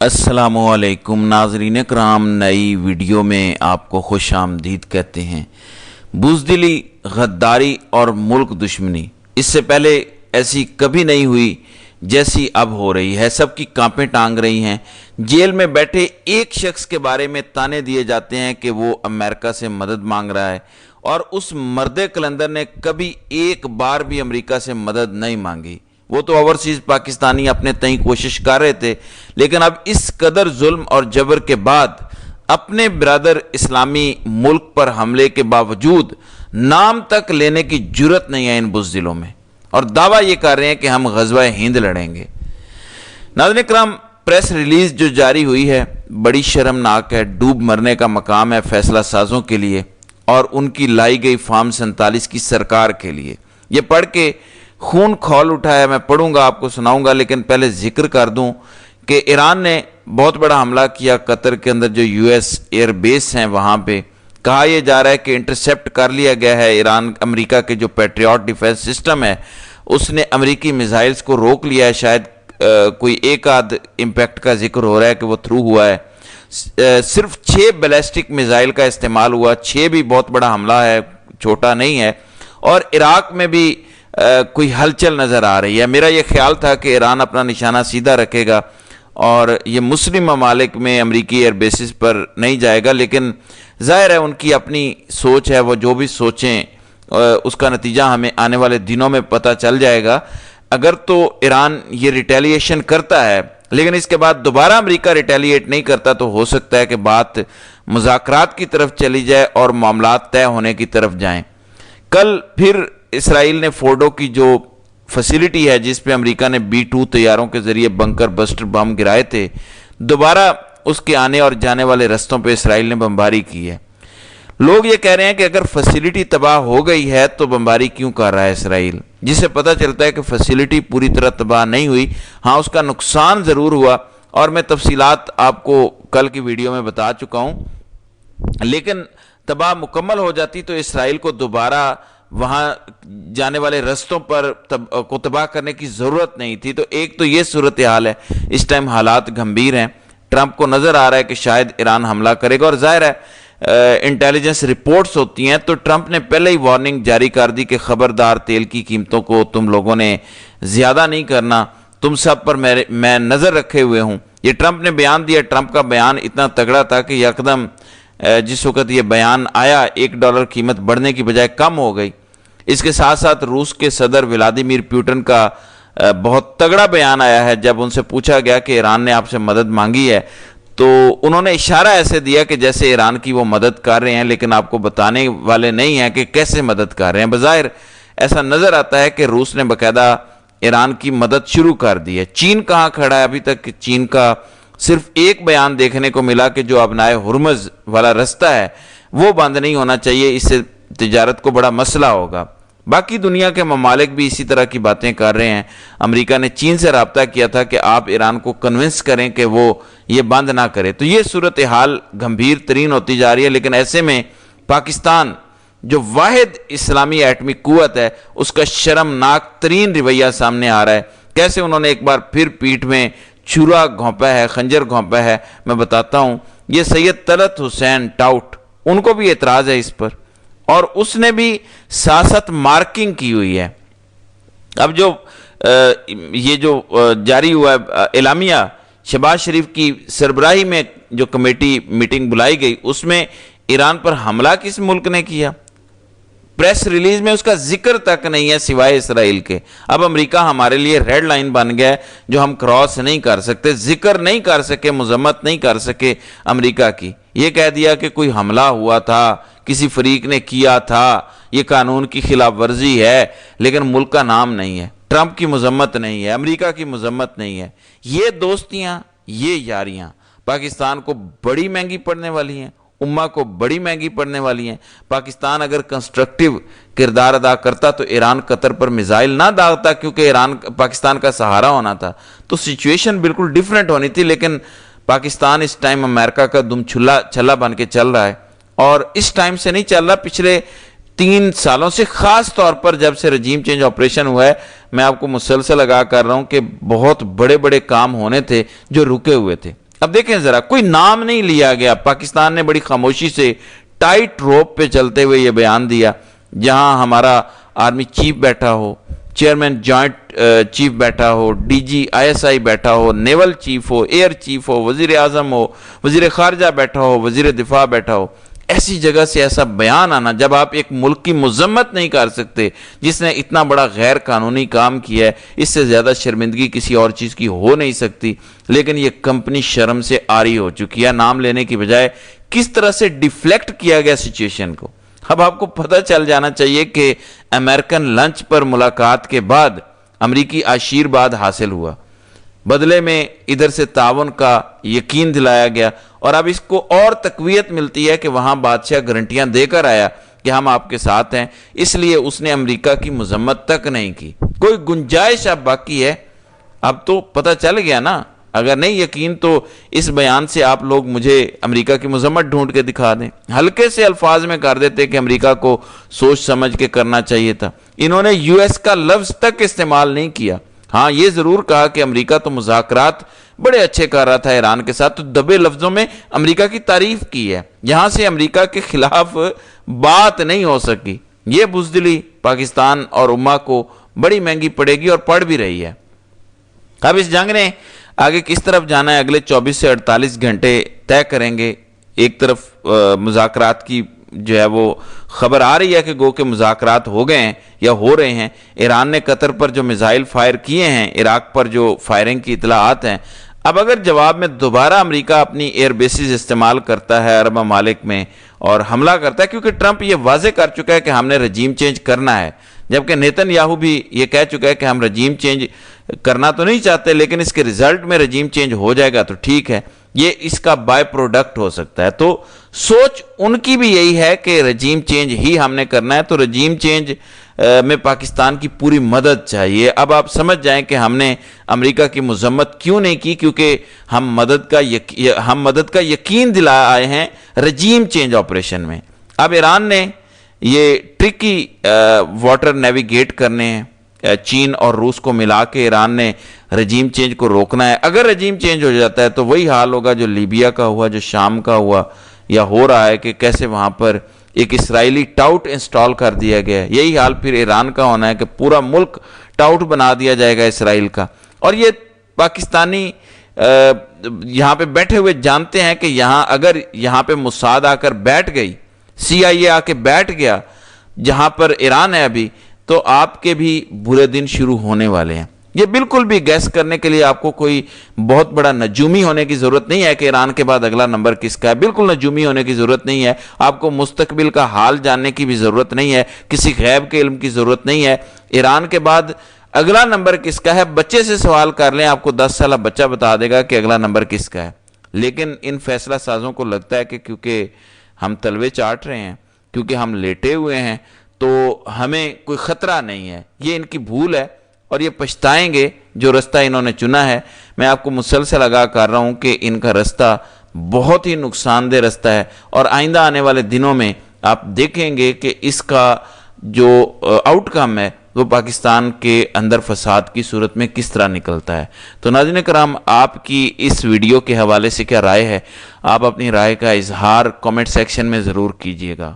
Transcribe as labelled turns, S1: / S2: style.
S1: السلام علیکم ناظرین کرام، نئی ویڈیو میں آپ کو خوش آمدید کہتے ہیں۔ بزدلی، غداری اور ملک دشمنی اس سے پہلے ایسی کبھی نہیں ہوئی جیسی اب ہو رہی ہے۔ سب کی کانپیں ٹانگ رہی ہیں۔ جیل میں بیٹھے ایک شخص کے بارے میں تانے دیے جاتے ہیں کہ وہ امریکہ سے مدد مانگ رہا ہے، اور اس مرد کلندر نے کبھی ایک بار بھی امریکہ سے مدد نہیں مانگی۔ وہ تو اوورسیز پاکستانی اپنے تئیں کوشش کر رہے تھے، لیکن اب اس قدر ظلم اور جبر کے بعد اپنے برادر اسلامی ملک پر حملے کے باوجود نام تک لینے کی جرت نہیں ہے ان بزدلوں میں، اور دعویٰ یہ کر رہے ہیں کہ ہم غزوہ ہند لڑیں گے۔ ناظرین کرام، پریس ریلیز جو جاری ہوئی ہے بڑی شرمناک ہے، ڈوب مرنے کا مقام ہے فیصلہ سازوں کے لیے اور ان کی لائی گئی فارم 47 کی سرکار کے لیے۔ یہ پڑھ کے خون کھول اٹھایا، میں پڑھوں گا، آپ کو سناؤں گا، لیکن پہلے ذکر کر دوں کہ ایران نے بہت بڑا حملہ کیا قطر کے اندر جو US ایئر بیس ہیں، وہاں پہ کہا یہ جا رہا ہے کہ انٹرسیپٹ کر لیا گیا ہے۔ ایران امریکہ کے جو پیٹریوٹ ڈیفنس سسٹم ہے اس نے امریکی میزائلز کو روک لیا ہے۔ شاید کوئی ایک آدھ امپیکٹ کا ذکر ہو رہا ہے کہ وہ تھرو ہوا ہے۔ صرف 6 بیلسٹک میزائل کا استعمال ہوا، 6 بھی بہت بڑا حملہ ہے، چھوٹا نہیں ہے۔ اور عراق میں بھی کوئی ہلچل نظر آ رہی ہے۔ میرا یہ خیال تھا کہ ایران اپنا نشانہ سیدھا رکھے گا اور یہ مسلم ممالک میں امریکی ایئر بیسز پر نہیں جائے گا، لیکن ظاہر ہے ان کی اپنی سوچ ہے، وہ جو بھی سوچیں اس کا نتیجہ ہمیں آنے والے دنوں میں پتہ چل جائے گا۔ اگر تو ایران یہ ریٹیلیشن کرتا ہے لیکن اس کے بعد دوبارہ امریکہ ریٹیلیٹ نہیں کرتا تو ہو سکتا ہے کہ بات مذاکرات کی طرف چلی جائے اور معاملات طے ہونے کی طرف جائیں۔ کل پھر اسرائیل نے فورڈو کی جو فیسیلٹی ہے جس پہ امریکہ نے B-2 طیاروں کے ذریعے بنکر بسٹر بم گرائے تھے، دوبارہ اس کے آنے اور جانے والے رستوں پہ اسرائیل نے بمباری کی ہے۔ لوگ یہ کہہ رہے ہیں کہ اگر فیسیلٹی تباہ ہو گئی ہے تو بمباری کیوں کر رہا ہے اسرائیل، جس سے پتہ چلتا ہے کہ فیسیلٹی پوری طرح تباہ نہیں ہوئی، ہاں اس کا نقصان ضرور ہوا، اور میں تفصیلات آپ کو کل کی ویڈیو میں بتا چکا ہوں۔ لیکن تباہ مکمل ہو جاتی تو اسرائیل کو دوبارہ وہاں جانے والے رستوں پر کو تباہ کرنے کی ضرورت نہیں تھی۔ تو ایک تو یہ صورتحال ہے، اس ٹائم حالات گھمبیر ہیں، ٹرمپ کو نظر آ رہا ہے کہ شاید ایران حملہ کرے گا، اور ظاہر ہے انٹیلیجنس رپورٹس ہوتی ہیں تو ٹرمپ نے پہلے ہی وارننگ جاری کر دی کہ خبردار، تیل کی قیمتوں کو تم لوگوں نے زیادہ نہیں کرنا، تم سب پر میں نظر رکھے ہوئے ہوں۔ یہ ٹرمپ نے بیان دیا۔ ٹرمپ کا بیان اتنا تگڑا تھا کہ یکدم جس وقت یہ بیان آیا $1 قیمت بڑھنے کی بجائے کم ہو گئی۔ اس کے ساتھ ساتھ روس کے صدر ولادیمیر پوٹن کا بہت تگڑا بیان آیا ہے۔ جب ان سے پوچھا گیا کہ ایران نے آپ سے مدد مانگی ہے تو انہوں نے اشارہ ایسے دیا کہ جیسے ایران کی وہ مدد کر رہے ہیں، لیکن آپ کو بتانے والے نہیں ہیں کہ کیسے مدد کر رہے ہیں۔ بظاہر ایسا نظر آتا ہے کہ روس نے باقاعدہ ایران کی مدد شروع کر دی ہے۔ چین کہاں کھڑا ہے؟ ابھی تک چین کا صرف ایک بیان دیکھنے کو ملا کہ جو ابنائے ہرمز والا رستہ ہے وہ بند نہیں ہونا چاہیے، اس سے تجارت کو بڑا مسئلہ ہوگا۔ باقی دنیا کے ممالک بھی اسی طرح کی باتیں کر رہے ہیں۔ امریکہ نے چین سے رابطہ کیا تھا کہ آپ ایران کو کنونس کریں کہ وہ یہ بند نہ کرے۔ تو یہ صورتحال گھمبیر ترین ہوتی جا رہی ہے، لیکن ایسے میں پاکستان جو واحد اسلامی ایٹمی قوت ہے اس کا شرمناک ترین رویہ سامنے آ رہا ہے۔ کیسے انہوں نے ایک بار پھر پیٹھ میں چھرا گھونپا ہے، خنجر گھونپا ہے، میں بتاتا ہوں۔ یہ سید طلعت حسین ٹاؤٹ، ان کو بھی اعتراض ہے اس پر، اور اس نے بھی سیاست مارکنگ کی ہوئی ہے۔ اب جو یہ جو جاری ہوا ہے اعلامیہ، شہباز شریف کی سربراہی میں جو کمیٹی میٹنگ بلائی گئی، اس میں ایران پر حملہ کس ملک نے کیا؟ پریس ریلیز میں اس کا ذکر تک نہیں ہے سوائے اسرائیل کے۔ اب امریکہ ہمارے لیے ریڈ لائن بن گیا ہے جو ہم کراس نہیں کر سکتے، ذکر نہیں کر سکے، مذمت نہیں کر سکے امریکہ کی۔ یہ کہہ دیا کہ کوئی حملہ ہوا تھا، کسی فریق نے کیا تھا، یہ قانون کی خلاف ورزی ہے، لیکن ملک کا نام نہیں ہے، ٹرمپ کی مذمت نہیں ہے، امریکہ کی مذمت نہیں ہے۔ یہ دوستیاں، یہ یاریاں پاکستان کو بڑی مہنگی پڑنے والی ہیں، امہ کو بڑی مہنگی پڑنے والی ہیں۔ پاکستان اگر کنسٹرکٹیو کردار ادا کرتا تو ایران قطر پر میزائل نہ داغتا، کیونکہ ایران پاکستان کا سہارا ہونا تھا، تو سچویشن بالکل ڈیفرنٹ ہونی تھی۔ لیکن پاکستان اس ٹائم امریکہ کا دم چھلا بن کے چل رہا ہے، اور اس ٹائم سے نہیں چل رہا، پچھلے 3 سالوں سے، خاص طور پر جب سے رجیم چینج آپریشن ہوا ہے۔ میں آپ کو مسلسل لگا کر رہا ہوں کہ بہت بڑے بڑے کام ہونے تھے جو رکے ہوئے تھے۔ اب دیکھیں ذرا، کوئی نام نہیں لیا گیا، پاکستان نے بڑی خاموشی سے ٹائٹ روپ پہ چلتے ہوئے یہ بیان دیا، جہاں ہمارا آرمی چیف بیٹھا ہو، چیئرمین جوائنٹ چیف بیٹھا ہو، D G I S I بیٹھا ہو، نیول چیف ہو، ایئر چیف ہو، وزیر اعظم ہو، وزیر خارجہ بیٹھا ہو، وزیر دفاع بیٹھا ہو، ایسی جگہ سے ایسا بیان آنا جب آپ ایک ملک کی مذمت نہیں کر سکتے جس نے اتنا بڑا غیر قانونی کام کیا ہے، اس سے زیادہ شرمندگی کسی اور چیز کی ہو نہیں سکتی، لیکن یہ کمپنی شرم سے عاری ہو چکی ہے۔ نام لینے کی بجائے کس طرح سے ڈیفلیکٹ کیا گیا سچویشن کو۔ اب آپ کو پتہ چل جانا چاہیے کہ امریکن لنچ پر ملاقات کے بعد امریکی آشیرواد حاصل ہوا، بدلے میں ادھر سے تعاون کا یقین دلایا گیا، اور اب اس کو اور تقویت ملتی ہے کہ وہاں بادشاہ گارنٹیاں دے کر آیا کہ ہم آپ کے ساتھ ہیں، اس لیے اس نے امریکہ کی مذمت تک نہیں کی۔ کوئی گنجائش اب باقی ہے؟ اب تو پتہ چل گیا نا۔ اگر نہیں یقین تو اس بیان سے آپ لوگ مجھے امریکہ کی مذمت ڈھونڈ کے دکھا دیں۔ ہلکے سے الفاظ میں کر دیتے کہ امریکہ کو سوچ سمجھ کے کرنا چاہیے تھا، انہوں نے یو ایس کا لفظ تک استعمال نہیں کیا۔ ہاں یہ ضرور کہا کہ امریکہ تو مذاکرات بڑے اچھے کر رہا تھا ایران کے ساتھ، تو دبے لفظوں میں امریکہ کی تعریف کی ہے، یہاں سے امریکہ کے خلاف بات نہیں ہو سکی۔ یہ بزدلی پاکستان اور امہ کو بڑی مہنگی پڑے گی اور پڑ بھی رہی ہے۔ اب اس جنگ نے آگے کس طرف جانا ہے اگلے 24 سے 48 گھنٹے طے کریں گے۔ ایک طرف مذاکرات کی جو ہے وہ خبر آ رہی ہے کہ گو کہ مذاکرات ہو گئے ہیں یا ہو رہے ہیں، ایران نے قطر پر جو میزائل فائر کیے ہیں، عراق پر جو فائرنگ کی اطلاعات ہیں، اب اگر جواب میں دوبارہ امریکہ اپنی ایئر بیسز استعمال کرتا ہے عرب ممالک میں اور حملہ کرتا ہے، کیونکہ ٹرمپ یہ واضح کر چکا ہے کہ ہم نے رجیم چینج کرنا ہے، جبکہ نیتن یاہو بھی یہ کہہ چکا ہے کہ ہم رجیم چینج کرنا تو نہیں چاہتے، لیکن اس کے رزلٹ میں رجیم چینج ہو جائے گا تو ٹھیک ہے، یہ اس کا بائی پروڈکٹ ہو سکتا ہے۔ تو سوچ ان کی بھی یہی ہے کہ رجیم چینج ہی ہم نے کرنا ہے، تو رجیم چینج میں پاکستان کی پوری مدد چاہیے۔ اب آپ سمجھ جائیں کہ ہم نے امریکہ کی مذمت کیوں نہیں کی، کیونکہ ہم مدد کا یقین دلا آئے ہیں رجیم چینج آپریشن میں۔ اب ایران نے یہ ٹرکی واٹر نیویگیٹ کرنے ہیں، چین اور روس کو ملا کے ایران نے رجیم چینج کو روکنا ہے۔ اگر رجیم چینج ہو جاتا ہے تو وہی حال ہوگا جو لیبیا کا ہوا، جو شام کا ہوا یا ہو رہا ہے، کہ کیسے وہاں پر ایک اسرائیلی ٹاؤٹ انسٹال کر دیا گیا ہے۔ یہی حال پھر ایران کا ہونا ہے کہ پورا ملک ٹاؤٹ بنا دیا جائے گا اسرائیل کا۔ اور یہ پاکستانی یہاں پہ بیٹھے ہوئے جانتے ہیں کہ اگر یہاں پہ موساد آ کر بیٹھ گئی، سی آئی اے آ کے بیٹھ گیا جہاں پر ایران ہے ابھی، تو آپ کے بھی برے دن شروع ہونے والے ہیں۔ یہ بالکل بھی گیس کرنے کے لیے آپ کو کوئی بہت بڑا نجومی ہونے کی ضرورت نہیں ہے کہ ایران کے بعد اگلا نمبر کس کا ہے، بالکل نجومی ہونے کی ضرورت نہیں ہے۔ آپ کو مستقبل کا حال جاننے کی بھی ضرورت نہیں ہے، کسی غیب کے علم کی ضرورت نہیں ہے۔ ایران کے بعد اگلا نمبر کس کا ہے، بچے سے سوال کر لیں، آپ کو 10 سالہ بچہ بتا دے گا کہ اگلا نمبر کس کا ہے۔ لیکن ان فیصلہ سازوں کو لگتا ہے کہ کیونکہ ہم تلوے چاٹ رہے ہیں، کیونکہ ہم لیٹے ہوئے ہیں، تو ہمیں کوئی خطرہ نہیں ہے۔ یہ ان کی بھول ہے اور یہ پچھتائیں گے جو رستہ انہوں نے چنا ہے۔ میں آپ کو مسلسل آگاہ کر رہا ہوں کہ ان کا رستہ بہت ہی نقصان دہ رستہ ہے، اور آئندہ آنے والے دنوں میں آپ دیکھیں گے کہ اس کا جو آؤٹ کم ہے وہ پاکستان کے اندر فساد کی صورت میں کس طرح نکلتا ہے۔ تو ناظرین کرام، آپ کی اس ویڈیو کے حوالے سے کیا رائے ہے؟ آپ اپنی رائے کا اظہار کامنٹ سیکشن میں ضرور کیجیے گا۔